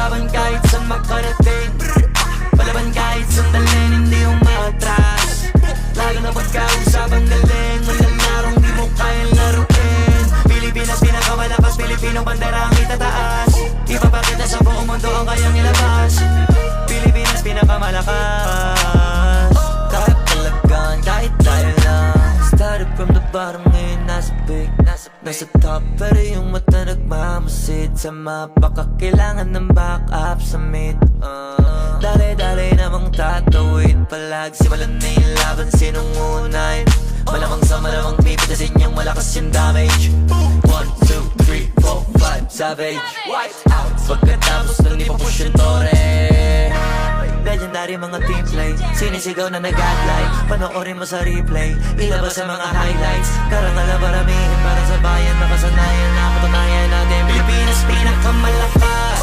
Laban kahit saan makarating, palaban kahit sandalin, hindi umatras. Lalo na pagkausapang galing, malalarong di mo kayang laruin. Pilipinas pinakamalakas, Pilipinong bandera ang itataas. Ipapakita sa buong mundo ang kayang ilabas. Pilipinas pinakamalakas. Kahit talagaan, kahit tayo lang. Started from the bottom, ngayon nasa big, nasa top. Pero yung mata nagmamasid sa mapa, kailangan ng backup sa mid. Dali-dali namang tatawid palag, simulan na yung laban, sinong unahin. Malamang sa malamang pipitasin niyang malakas yung damage. 1, 2, 3, 4, 5, savage. Wiped out pagkatapos nung ipapush yung tore. Legendary mga teamplay, sinisigaw na nag-adlay. Panoorin mo sa replay, ilabas sa mga highlights. Karangal na paramihin para sa bayan, nakasanayan na patunayan natin Pilipinas pinakamalakas.